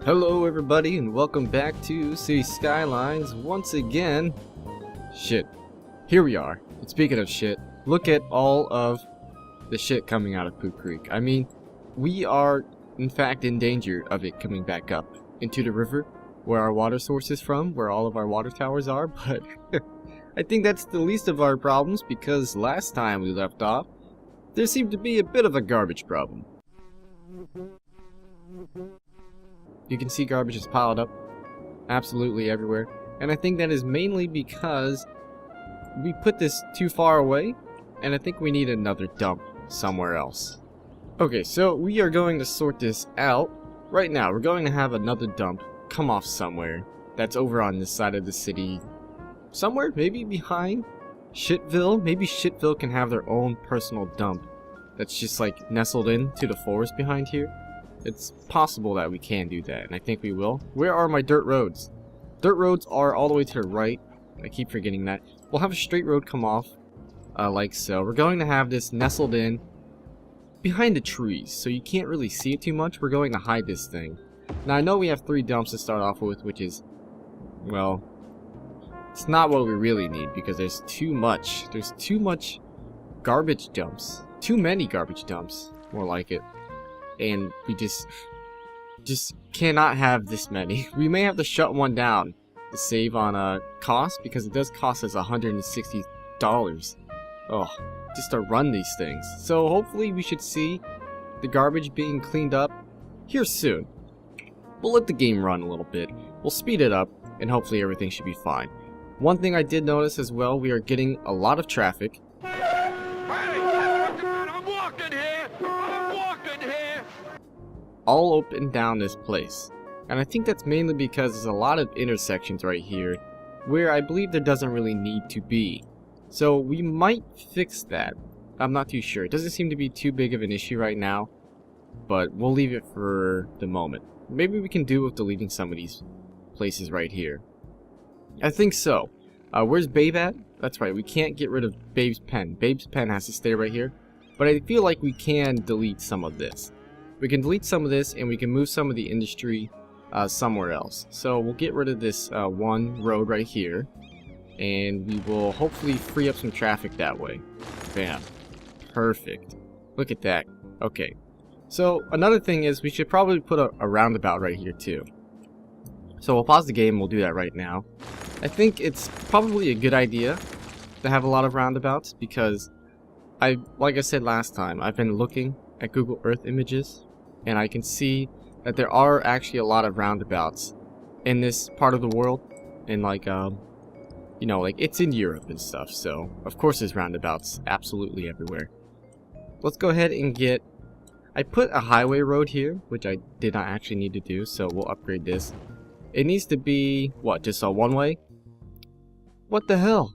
Hello everybody and welcome back to Cities Skylines once again. Shit. Here we are. And speaking of shit, look at all of the shit coming out of Poop Creek. I mean, we are in fact in danger of it coming back up into the river where our water source is from, where all of our water towers are, but I think that's the least of our problems because last time we left off, there seemed to be a bit of a garbage problem. You can see garbage is piled up absolutely everywhere, and I think that is mainly because we put this too far away, and I think we need another dump somewhere else. Okay, so we are going to sort this out. Right now, we're going to have another dump come off somewhere that's over on this side of the city. Somewhere, maybe behind Shitville. Maybe Shitville can have their own personal dump that's just like nestled into the forest behind here. It's possible that we can do that, and I think we will. Where are my dirt roads? Dirt roads are all the way to the right. I keep forgetting that. We'll have a straight road come off, like so. We're going to have this nestled in behind the trees, so you can't really see it too much. We're going to hide this thing. Now, I know we have 3 dumps to start off with, which is, well, it's not what we really need, because there's too much. There's too much garbage dumps. Too many garbage dumps, more like it. And we just cannot have this many. We may have to shut one down to save on cost, because it does cost us $160. Oh, just to run these things. So hopefully we should see the garbage being cleaned up here soon. We'll let the game run a little bit. We'll speed it up, and hopefully everything should be fine. One thing I did notice as well, we are getting a lot of traffic. All up and down this place, and I think that's mainly because there's a lot of intersections right here where I believe there doesn't really need to be, so we might fix that. I'm not too sure. It doesn't seem to be too big of an issue right now, but we'll leave it for the moment. Maybe we can do with deleting some of these places right here. I think so. Where's Babe at? That's right, we can't get rid of Babe's pen. Babe's pen has to stay right here, but I feel like we can delete some of this. We can delete some of this, and we can move some of the industry somewhere else. So we'll get rid of this one road right here, and we will hopefully free up some traffic that way. Bam. Perfect. Look at that. Okay. So another thing is we should probably put a roundabout right here too. So we'll pause the game, we'll do that right now. I think it's probably a good idea to have a lot of roundabouts because like I said last time, I've been looking at Google Earth images, and I can see that there are actually a lot of roundabouts in this part of the world, and like you know, like it's in Europe and stuff, so of course there's roundabouts absolutely everywhere. Let's go ahead and get, I put a highway road here, which I did not actually need to do, so we'll upgrade this. It needs to be, what, just a one-way? What the hell?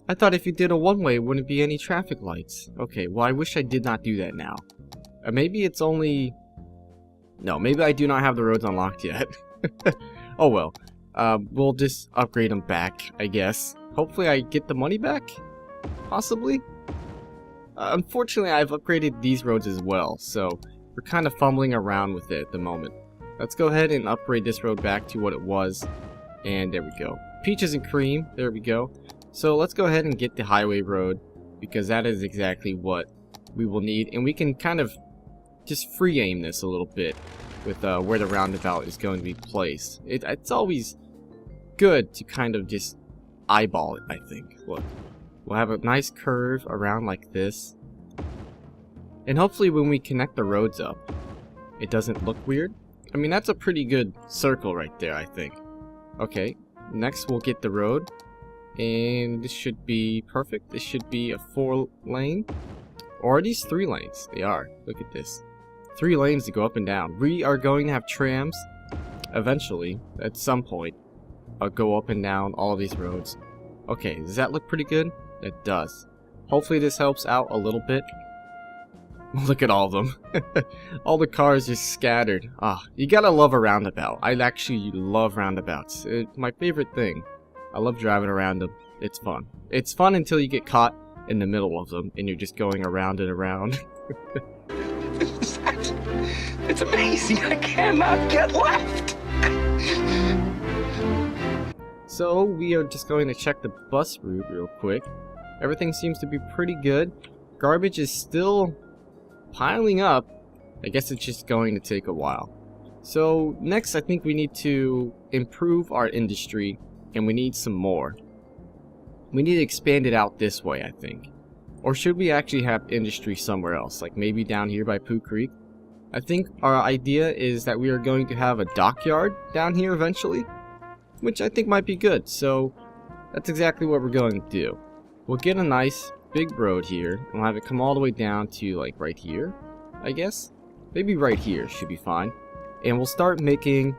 I thought if you did a one-way, it wouldn't be any traffic lights. Okay, well I wish I did not do that now. Maybe it's only... No, maybe I do not have the roads unlocked yet. Oh well. We'll just upgrade them back, I guess. Hopefully I get the money back? Possibly? Unfortunately, I've upgraded these roads as well, so we're kind of fumbling around with it at the moment. Let's go ahead and upgrade this road back to what it was. And there we go. Peaches and cream, there we go. So let's go ahead and get the highway road, because that is exactly what we will need, and we can kind of just free aim this a little bit with where the roundabout is going to be placed. It's always good to kind of just eyeball it, I think. Look, we'll have a nice curve around like this, and hopefully when we connect the roads up, it doesn't look weird. I mean, that's a pretty good circle right there, I think. Okay, next we'll get the road. And this should be perfect. This should be a 4-lane. Or are these 3 lanes? They are. Look at this. 3 lanes to go up and down. We are going to have trams eventually, at some point, go up and down all of these roads. Okay, does that look pretty good? It does. Hopefully this helps out a little bit. Look at all of them. All the cars just scattered. Ah, you gotta love a roundabout. I actually love roundabouts. It's my favorite thing. I love driving around them. It's fun. It's fun until you get caught in the middle of them and you're just going around and around. It's amazing. I cannot get left. So we are just going to check the bus route real quick. Everything seems to be pretty good. Garbage is still piling up. I guess it's just going to take a while. So next I think we need to improve our industry, and we need some more. We need to expand it out this way, I think. Or should we actually have industry somewhere else, like maybe down here by Pooh Creek? I think our idea is that we are going to have a dockyard down here eventually, which I think might be good. So that's exactly what we're going to do. We'll get a nice big road here, and we'll have it come all the way down to like right here, I guess. Maybe right here should be fine. And we'll start making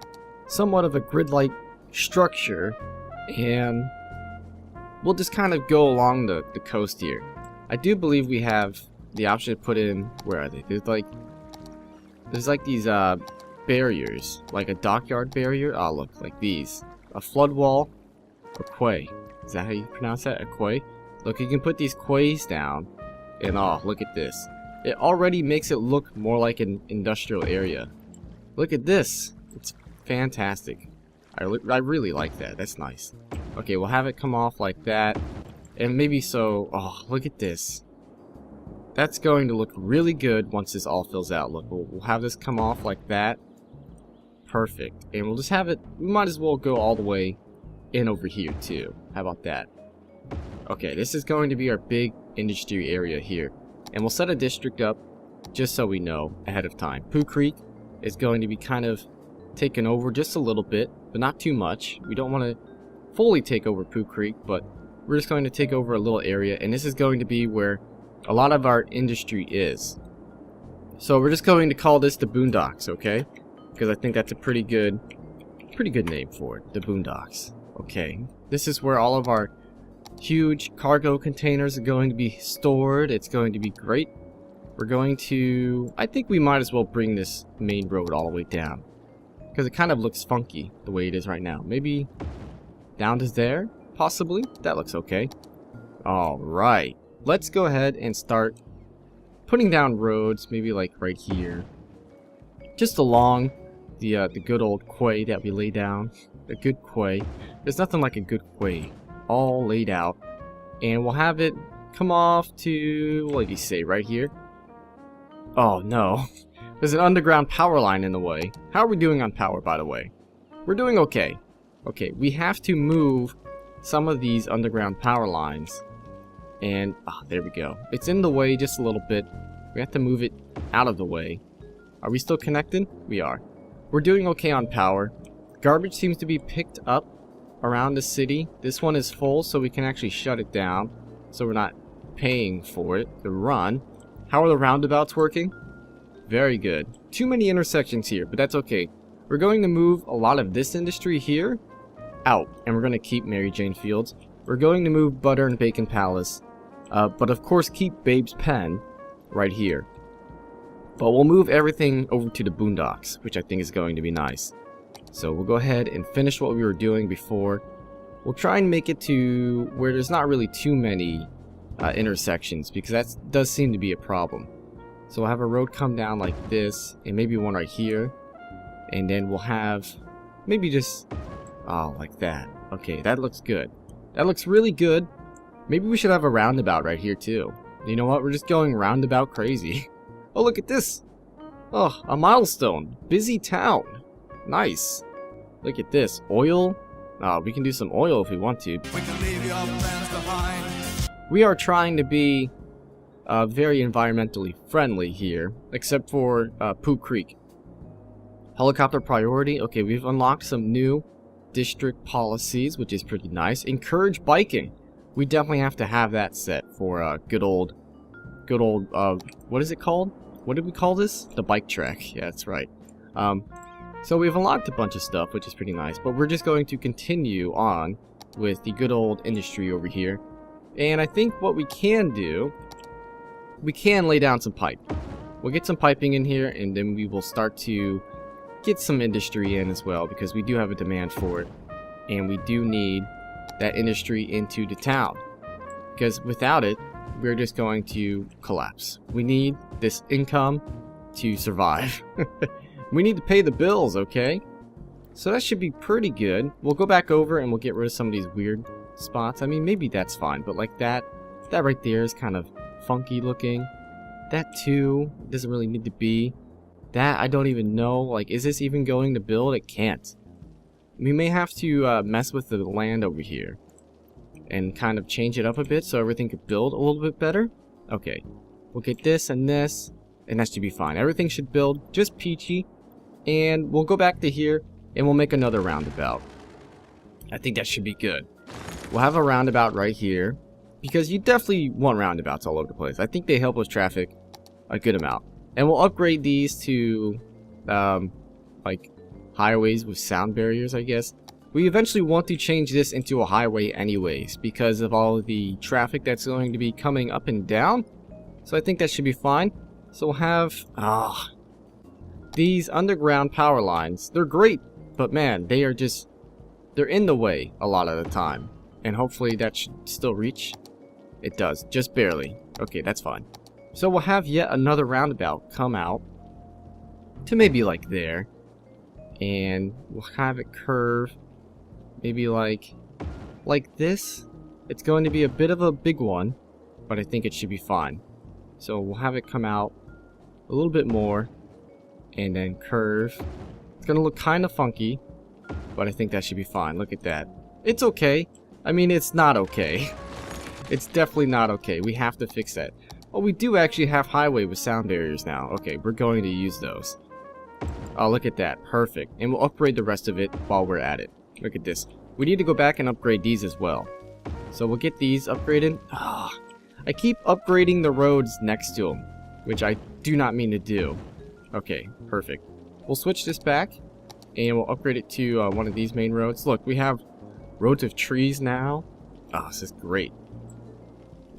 somewhat of a grid-like structure, and we'll just kind of go along the coast here. I do believe we have the option to put in, where are they? There's like these barriers, like a dockyard barrier. Oh look, like these. A flood wall, or quay. Is that how you pronounce that? A quay? Look, you can put these quays down, and oh, look at this. It already makes it look more like an industrial area. Look at this. It's fantastic. I really like that. That's nice. Okay, we'll have it come off like that. And maybe so... Oh, look at this. That's going to look really good once this all fills out. Look, we'll have this come off like that. Perfect. And we'll just have it... We might as well go all the way in over here, too. How about that? Okay, this is going to be our big industry area here. And we'll set a district up just so we know ahead of time. Pooh Creek is going to be kind of taken over just a little bit, but not too much. We don't want to fully take over Pooh Creek, but we're just going to take over a little area, and this is going to be where a lot of our industry is. So we're just going to call this the Boondocks, okay? Because I think that's a pretty good name for it, the Boondocks. Okay, this is where all of our huge cargo containers are going to be stored. It's going to be great. We're going to... I think we might as well bring this main road all the way down, because it kind of looks funky the way it is right now. Maybe down to there, possibly? That looks okay. Alright. Let's go ahead and start putting down roads, maybe like right here. Just along the good old quay that we lay down. A good quay. There's nothing like a good quay. All laid out. And we'll have it come off to... what did he say? Right here? Oh no. There's an underground power line in the way. How are we doing on power, by the way? We're doing okay. Okay, we have to move some of these underground power lines. And, there we go. It's in the way just a little bit. We have to move it out of the way. Are we still connected? We are. We're doing okay on power. Garbage seems to be picked up around the city. This one is full, so we can actually shut it down. So we're not paying for it to run. How are the roundabouts working? Very good. Too many intersections here, but that's okay. We're going to move a lot of this industry here out, and we're going to keep Mary Jane Fields. We're going to move Butter and Bacon Palace, but of course keep Babe's Pen right here. But we'll move everything over to the Boondocks, which I think is going to be nice. So we'll go ahead and finish what we were doing before. We'll try and make it to where there's not really too many intersections, because that does seem to be a problem. So we'll have a road come down like this, and maybe one right here. And then we'll have maybe just, like that. Okay, that looks good. That looks really good. Maybe we should have a roundabout right here too. You know what? We're just going roundabout crazy. Oh, look at this. Oh, a milestone. Busy town. Nice. Look at this. Oil. We can do some oil if we want to. We can leave your friends behind. We are trying to be very environmentally friendly here, except for Pooh Creek. Helicopter priority. Okay, we've unlocked some new district policies, which is pretty nice. Encourage biking. We definitely have to have that set for good old, what is it called? What did we call this? The bike track. Yeah, that's right. So we've unlocked a bunch of stuff, which is pretty nice, but we're just going to continue on with the good old industry over here. And I think what we can do, we can lay down some pipe. We'll get some piping in here, and then we will start to get some industry in as well, because we do have a demand for it, and we do need that industry into the town, because without it, we're just going to collapse. We need this income to survive. We need to pay the bills, okay? So that should be pretty good. We'll go back over and we'll get rid of some of these weird spots. I mean, maybe that's fine, but like that right there is kind of funky looking. That too doesn't really need to be. That I don't even know. Like, is this even going to build? It can't. We may have to mess with the land over here and kind of change it up a bit so everything could build a little bit better. Okay, we'll get this, and that should be fine. Everything should build just peachy, and we'll go back to here and we'll make another roundabout. I think that should be good. We'll have a roundabout right here because you definitely want roundabouts all over the place. I think they help with traffic a good amount. And we'll upgrade these to like highways with sound barriers, I guess. We eventually want to change this into a highway anyways because of all of the traffic that's going to be coming up and down. So I think that should be fine. So we'll have these underground power lines. They're great, but man, they're in the way a lot of the time. And hopefully that should still reach. It does, just barely. Okay, that's fine. So we'll have yet another roundabout come out to maybe like there. And we'll have it curve maybe like this. It's going to be a bit of a big one, but I think it should be fine. So we'll have it come out a little bit more and then curve. It's going to look kind of funky, but I think that should be fine. Look at that. It's okay. I mean, it's not okay. It's definitely not okay. We have to fix that. Oh, we do actually have highway with sound barriers now. Okay, we're going to use those. Oh, look at that. Perfect. And we'll upgrade the rest of it while we're at it. Look at this. We need to go back and upgrade these as well. So we'll get these upgraded. I keep upgrading the roads next to them, which I do not mean to do. Okay, perfect. We'll switch this back and we'll upgrade it to one of these main roads. Look, we have roads of trees now. Oh, this is great.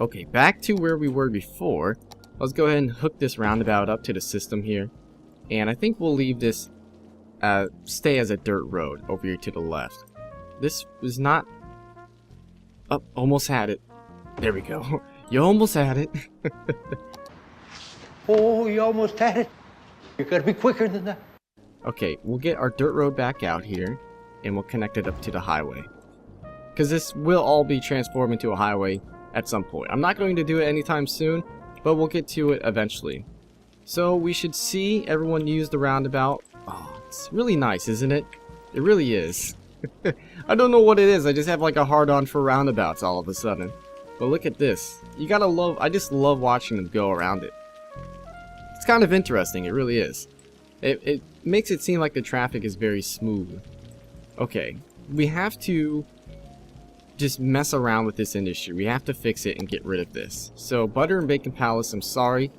Okay, back to where we were before. Let's go ahead and hook this roundabout up to the system here. And I think we'll leave this stay as a dirt road over here to the left. This was not... Oh, almost had it. There we go. You almost had it. Oh, you almost had it. You gotta be quicker than that. Okay, we'll get our dirt road back out here. And we'll connect it up to the highway. Because this will all be transformed into a highway at some point. I'm not going to do it anytime soon, but we'll get to it eventually. So we should see everyone use the roundabout. Oh, it's really nice, isn't it? It really is. I don't know what it is. I just have like a hard-on for roundabouts all of a sudden. But look at this. You gotta love... I just love watching them go around it. It's kind of interesting. It really is. It makes it seem like the traffic is very smooth. Okay. We have to just mess around with this industry. We have to fix it and get rid of this. So, Butter and Bacon Palace, I'm sorry,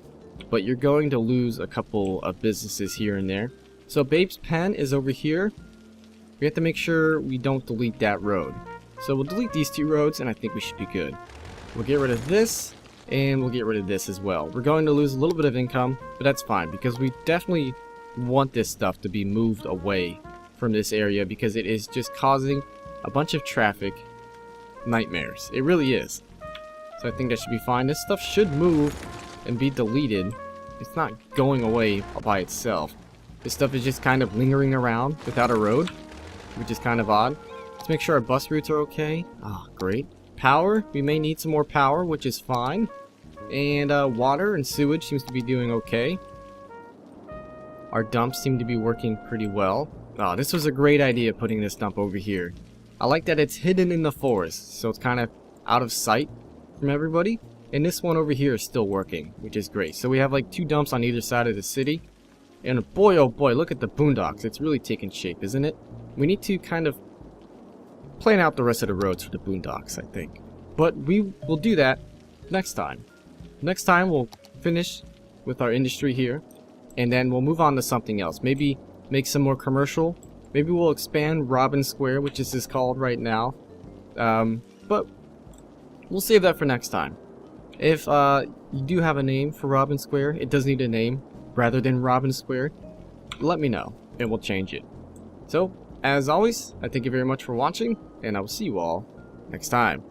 but you're going to lose a couple of businesses here and there. So, Babe's Pen is over here. We have to make sure we don't delete that road. So, we'll delete these two roads, and I think we should be good. We'll get rid of this, and we'll get rid of this as well. We're going to lose a little bit of income, but that's fine, because we definitely want this stuff to be moved away from this area, because it is just causing a bunch of traffic nightmares. It really is. So I think that should be fine. This stuff should move and be deleted. It's not going away by itself. This stuff is just kind of lingering around without a road, which is kind of odd. Let's make sure our bus routes are okay. Ah, great. Power, we may need some more power, which is fine. And water and sewage seems to be doing okay. Our dumps seem to be working pretty well. Oh, this was a great idea, putting this dump over here. I like that it's hidden in the forest, so it's kind of out of sight from everybody. And this one over here is still working, which is great. So we have like two dumps on either side of the city. And boy, oh boy, look at the Boondocks. It's really taking shape, isn't it? We need to kind of plan out the rest of the roads for the Boondocks, I think. But we will do that next time. Next time we'll finish with our industry here. And then we'll move on to something else. Maybe make some more commercial. Maybe we'll expand Robin Square, which is called right now. But we'll save that for next time. If you do have a name for Robin Square, it does need a name rather than Robin Square, let me know and we'll change it. So, as always, I thank you very much for watching, and I will see you all next time.